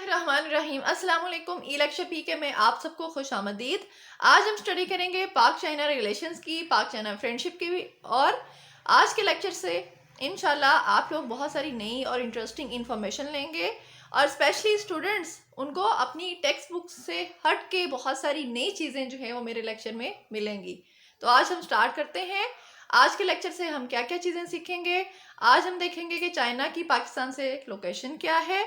बिस्मिल्लाहिर्रहमानिर्रहीम। अस्सलाम वालेकुम। ई लेक्चर पी के में आप सबको खुश आमदीद। आज हम स्टडी करेंगे पाक चाइना रिलेशंस की, पाक चाइना फ्रेंडशिप की भी। और आज के लेक्चर से इंशाल्लाह आप लोग बहुत सारी नई और इंटरेस्टिंग इंफॉर्मेशन लेंगे, और स्पेशली स्टूडेंट्स उनको अपनी टेक्स्ट बुक से हट के बहुत सारी नई चीज़ें जो हैं वो मेरे लेक्चर में मिलेंगी। तो आज हम स्टार्ट करते हैं। आज के लेक्चर से हम क्या क्या चीज़ें सीखेंगे। आज हम देखेंगे कि चाइना की पाकिस्तान से लोकेशन क्या है,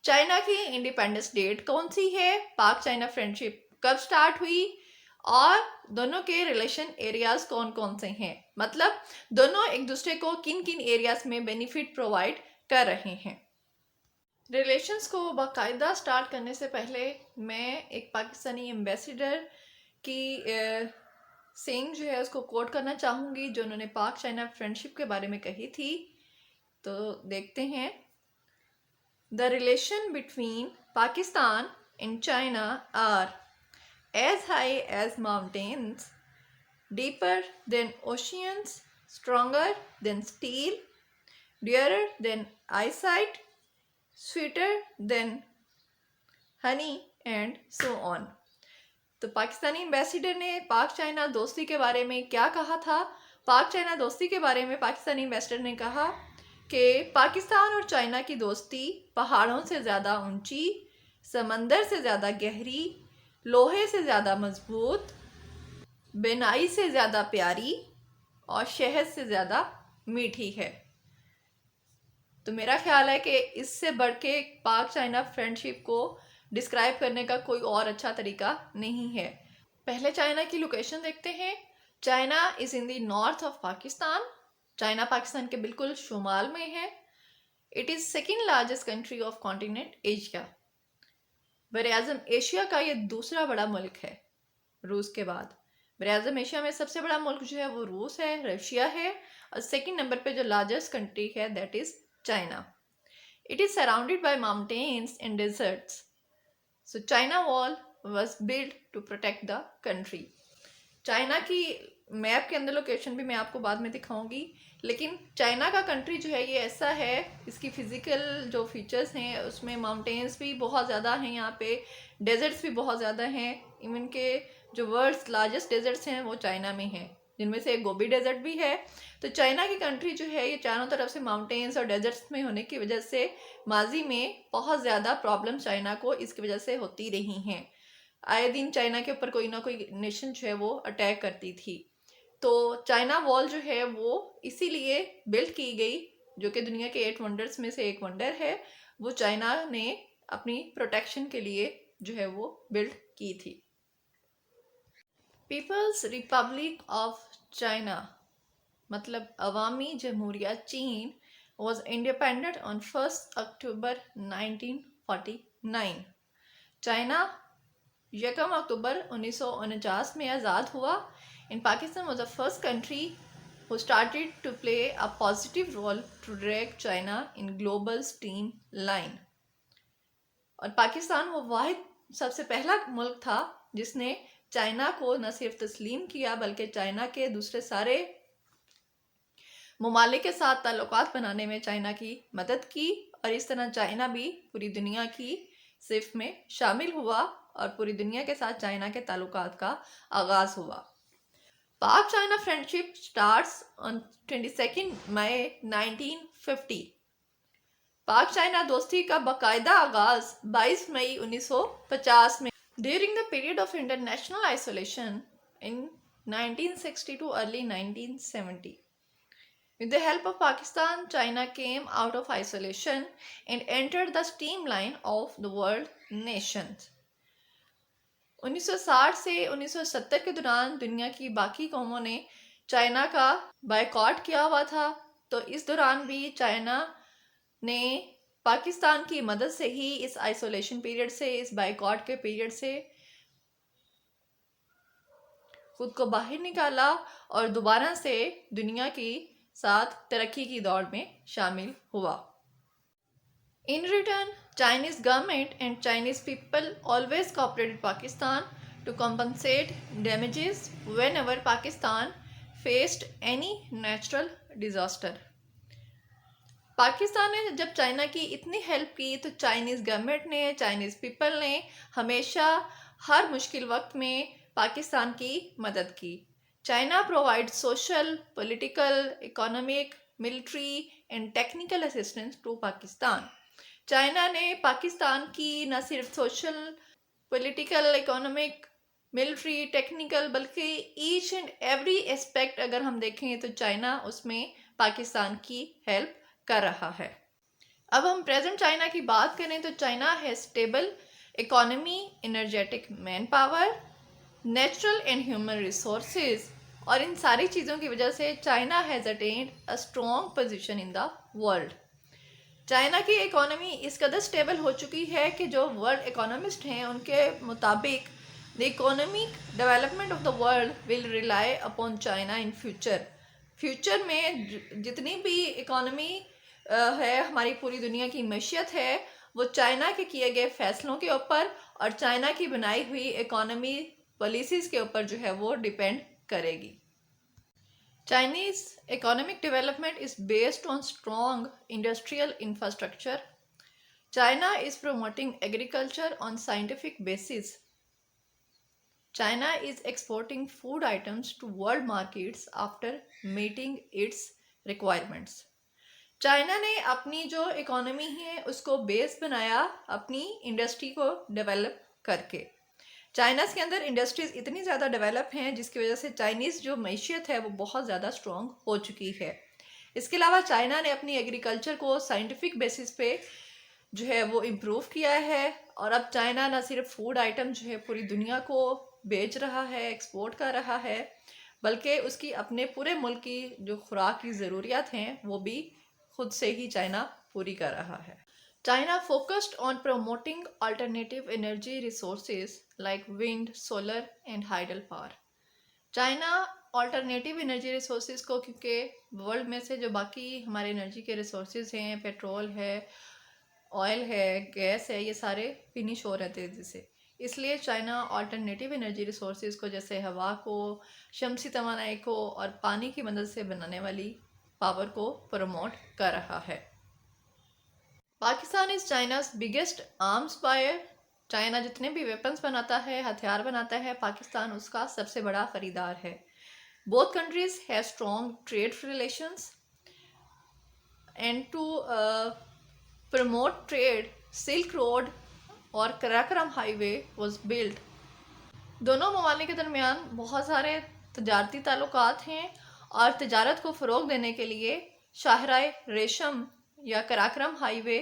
चाइना की इंडिपेंडेंस डेट कौन सी है, पाक चाइना फ्रेंडशिप कब स्टार्ट हुई, और दोनों के रिलेशन एरियाज कौन कौन से हैं, मतलब दोनों एक दूसरे को किन किन एरियाज में बेनिफिट प्रोवाइड कर रहे हैं। रिलेशंस को बाकायदा स्टार्ट करने से पहले मैं एक पाकिस्तानी एम्बेसडर की सेइंग जो है उसको कोट करना चाहूँगी, जो उन्होंने पाक चाइना फ्रेंडशिप के बारे में कही थी। तो देखते हैं। The relation between Pakistan and China are as high as mountains, deeper than oceans, stronger than steel, dearer than eyesight, sweeter than honey, and so on. तो पाकिस्तानी एम्बेसडर ने पाक चाइना दोस्ती के बारे में क्या कहा था। पाक चाइना दोस्ती के बारे में पाकिस्तानी एम्बेसडर ने कहा कि पाकिस्तान और चाइना की दोस्ती पहाड़ों से ज़्यादा ऊंची, समंदर से ज़्यादा गहरी, लोहे से ज़्यादा मजबूत, बिनाई से ज़्यादा प्यारी और शहद से ज़्यादा मीठी है। तो मेरा ख्याल है कि इससे बढ़ के पाक चाइना फ्रेंडशिप को डिस्क्राइब करने का कोई और अच्छा तरीका नहीं है। पहले चाइना की लोकेशन देखते हैं। China is in the north of Pakistan. China Pakistan के बिल्कुल शुमाल में है। It is second largest country of continent Asia. बरआज़म एशिया का ये दूसरा बड़ा मुल्क है रूस के बाद। बरआज़म एशिया में सबसे बड़ा मुल्क जो है वो रूस है, रशिया है, और सेकेंड नंबर पे जो लार्जेस्ट कंट्री है that is China. It is surrounded by mountains and deserts. So China wall was build to protect the country. China की मैप के अंदर लोकेशन भी मैं आपको बाद में दिखाऊंगी, लेकिन चाइना का कंट्री जो है ये ऐसा है, इसकी फ़िज़िकल जो फीचर्स हैं उसमें माउंटेन्स भी बहुत ज़्यादा हैं, यहाँ पे डेजर्ट्स भी बहुत ज़्यादा हैं। इवन के जो वर्ल्ड्स लार्जेस्ट डेजर्ट्स हैं वो चाइना में हैं, जिनमें से एक गोबी डेजर्ट भी है। तो चाइना की कंट्री जो है ये चारों तरफ से माउंटेन्स और डेजर्ट्स में होने की वजह से माजी में बहुत ज़्यादा प्रॉब्लम चाइना को इसकी वजह से होती रही हैं। आए दिन चाइना के ऊपर कोई ना कोई नेशन जो है वो अटैक करती थी। तो चाइना वॉल जो है वो इसीलिए बिल्ड की गई, जो कि दुनिया के 8 वंडर्स में से एक वंडर है। वो चाइना ने अपनी प्रोटेक्शन के लिए जो है वो बिल्ड की थी। पीपल्स रिपब्लिक ऑफ चाइना मतलब अवामी जमहूरिया चीन was independent on 1 October 1949। China 1 अक्टूबर 1949 में आज़ाद हुआ। And Pakistan was the first country who started to play a positive role to drag China in global streamline. और पाकिस्तान वो वाहिद सबसे पहला मुल्क था जिसने चाइना को न सिर्फ तस्लीम किया बल्कि चाइना के दूसरे सारे ममालिक के साथ ताल्लुकात बनाने में चाइना की मदद की, और इस तरह चाइना भी पूरी दुनिया की सिर्फ में शामिल हुआ और पूरी दुनिया के साथ चाइना के ताल्लुकात का आगाज़ हुआ। पाक चाइना फ्रेंडशिप स्टार्ट्स ऑन 22 मई 1950। पाक चाइना दोस्ती का बाकायदा आगाज 22 मई 1950 में during the period of international isolation in 1960 too early 1970। With the help of Pakistan, China came out of isolation and entered the streamline of the world nations. 1960 से 1970 के दौरान दुनिया की बाकी कौमों ने चाइना का बायकॉट किया हुआ था। तो इस दौरान भी चाइना ने पाकिस्तान की मदद से ही इस आइसोलेशन पीरियड से, इस बायकॉट के पीरियड से खुद को बाहर निकाला और दोबारा से दुनिया की साथ तरक्की की दौड़ में शामिल हुआ। In return, Chinese government and Chinese people always cooperated Pakistan to compensate damages whenever Pakistan faced any natural disaster. Pakistan ने जब चाइना की इतनी हेल्प की तो चाइनीज़ गवर्नमेंट ने, चाइनीज़ पीपल ने हमेशा हर मुश्किल वक्त में पाकिस्तान की मदद की। China provide social, political, economic, military and technical assistance to Pakistan. China ने पाकिस्तान की न सिर्फ social, political, economic, military, technical, बल्कि ईच एंड एवरी एस्पेक्ट अगर हम देखें तो चाइना उसमें पाकिस्तान की हेल्प कर रहा है। अब हम प्रेजेंट चाइना की बात करें तो चाइना है stable economy, energetic man power, natural and human resources, और इन सारी चीज़ों की वजह से China has attend a strong position in the world. China की इकोनॉमी इस कदर स्टेबल हो चुकी है कि जो वर्ल्ड इकोनॉमिस्ट हैं उनके मुताबिक the economic development of the world will rely upon China in future में जितनी भी इकोनॉमी है, हमारी पूरी दुनिया की मैशियत है, वो चाइना के किए गए फैसलों के ऊपर और चाइना की बनाई हुई इकोनॉमी पॉलिसीज़ के ऊपर जो है वो डिपेंड करेगी। Chinese economic development is based on strong industrial infrastructure. China is promoting agriculture on scientific basis. China is exporting food items to world markets after meeting its requirements. China ने अपनी जो economy है उसको base बनाया अपनी industry को develop करके। China's के अंदर इंडस्ट्रीज इतनी ज़्यादा डेवलप हैं जिसकी वजह से चाइनीज़ जो मैशियत है वो बहुत ज़्यादा स्ट्रॉन्ग हो चुकी है। इसके अलावा चाइना ने अपनी एग्रीकल्चर को साइंटिफिक बेसिस पे जो है वो इम्प्रूव किया है और अब चाइना ना सिर्फ फूड आइटम जो है पूरी दुनिया को बेच रहा है, एक्सपोर्ट कर रहा है, बल्कि उसकी अपने पूरे मुल्क की जो खुराक की ज़रूरियात हैं वो भी खुद से ही चाइना पूरी कर रहा है। China focused on promoting alternative energy resources like wind, solar and hydel power. China alternative energy resources को, क्योंकि वर्ल्ड में से जो बाकी हमारे एनर्जी के रिसोर्सेज हैं, पेट्रोल है, ऑयल है, गैस है, ये सारे फिनिश हो रहे थे जिससे, इसलिए चाइना अल्टरनेटिव एनर्जी रिसोर्सेज को जैसे हवा को, शमसी तवानाई को और पानी की मदद से बनाने वाली पावर को प्रमोट कर रहा है। Pakistan is China's biggest arms buyer. China जितने भी वेपन्स बनाता है, हथियार बनाता है, पाकिस्तान उसका सबसे बड़ा खरीदार है। Both countries have strong trade relations and to promote trade silk road और कराकरम हाईवे वाज बिल्ट। दोनों ममालिक के दरमियान बहुत सारे तजारती ताल्लुकात हैं और तजारत को फ़रोग देने के लिए शाहराह रेशम या कराकरम हाईवे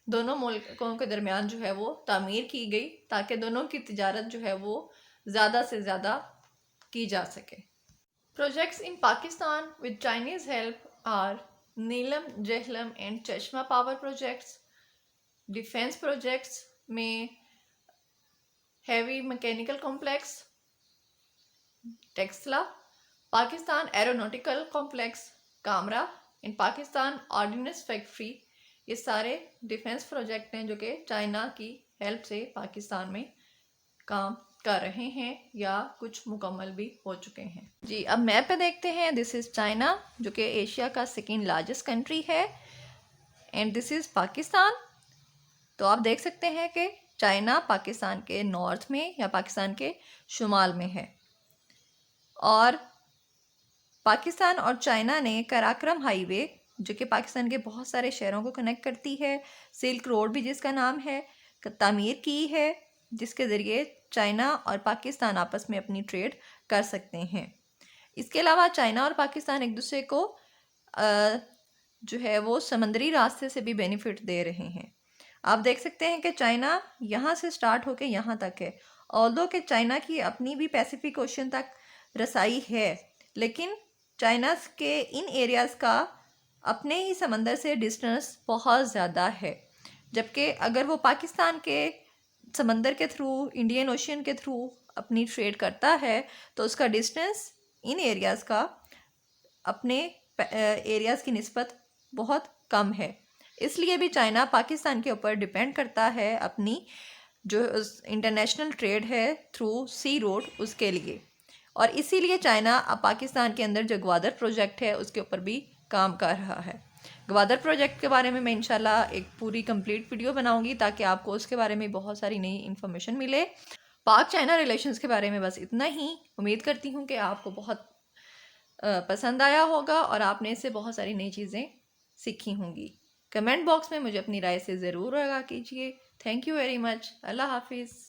दोनों मुल्कों के दरमियान जो है वो तामीर की गई ताकि दोनों की तिजारत जो है वो ज़्यादा से ज़्यादा की जा सके। Projects in Pakistan with Chinese help are Neelum, Jhelum and Chashma power projects. Defence projects में heavy mechanical complex Taxila, Pakistan aeronautical complex Kamra and Pakistan ordnance factory, ये सारे डिफेंस प्रोजेक्ट हैं जो कि चाइना की हेल्प से पाकिस्तान में काम कर रहे हैं या कुछ मुकम्मल भी हो चुके हैं। जी, अब मैप पे देखते हैं। दिस इज़ चाइना जो कि एशिया का सेकेंड लार्जेस्ट कंट्री है एंड दिस इज़ पाकिस्तान। तो आप देख सकते हैं कि चाइना पाकिस्तान के नॉर्थ में या पाकिस्तान के शुमाल में है और पाकिस्तान और चाइना ने कराकरम हाईवे जो कि पाकिस्तान के बहुत सारे शहरों को कनेक्ट करती है, सिल्क रोड भी जिसका नाम है, तामीर की है, जिसके ज़रिए चाइना और पाकिस्तान आपस में अपनी ट्रेड कर सकते हैं। इसके अलावा चाइना और पाकिस्तान एक दूसरे को जो है वो समंदरी रास्ते से भी बेनिफिट दे रहे हैं। आप देख सकते हैं कि चाइना यहाँ से स्टार्ट होकर यहाँ तक है। ऑल्दो कि चाइना की अपनी भी पैसिफिक ओशन तक रसाई है, लेकिन चाइना के इन एरियाज़ का अपने ही समंदर से डिस्टेंस बहुत ज़्यादा है, जबकि अगर वो पाकिस्तान के समंदर के थ्रू, इंडियन ओशन के थ्रू अपनी ट्रेड करता है तो उसका डिस्टेंस इन एरियाज़ का अपने एरियाज़ की निस्बत बहुत कम है। इसलिए भी चाइना पाकिस्तान के ऊपर डिपेंड करता है अपनी जो इंटरनेशनल ट्रेड है थ्रू सी रोड उसके लिए, और इसीलिए चाइना अब पाकिस्तान के अंदर जो ग्वादर प्रोजेक्ट है उसके ऊपर भी काम कर रहा है। गवादर प्रोजेक्ट के बारे में मैं इंशाल्लाह एक पूरी कंप्लीट वीडियो बनाऊंगी ताकि आपको उसके बारे में बहुत सारी नई इन्फॉर्मेशन मिले। पाक चाइना रिलेशंस के बारे में बस इतना ही। उम्मीद करती हूँ कि आपको बहुत पसंद आया होगा और आपने इससे बहुत सारी नई चीज़ें सीखी होंगी। कमेंट बॉक्स में मुझे अपनी राय से ज़रूर आगाह कीजिए। Thank you very much. अल्लाह हाफिज़।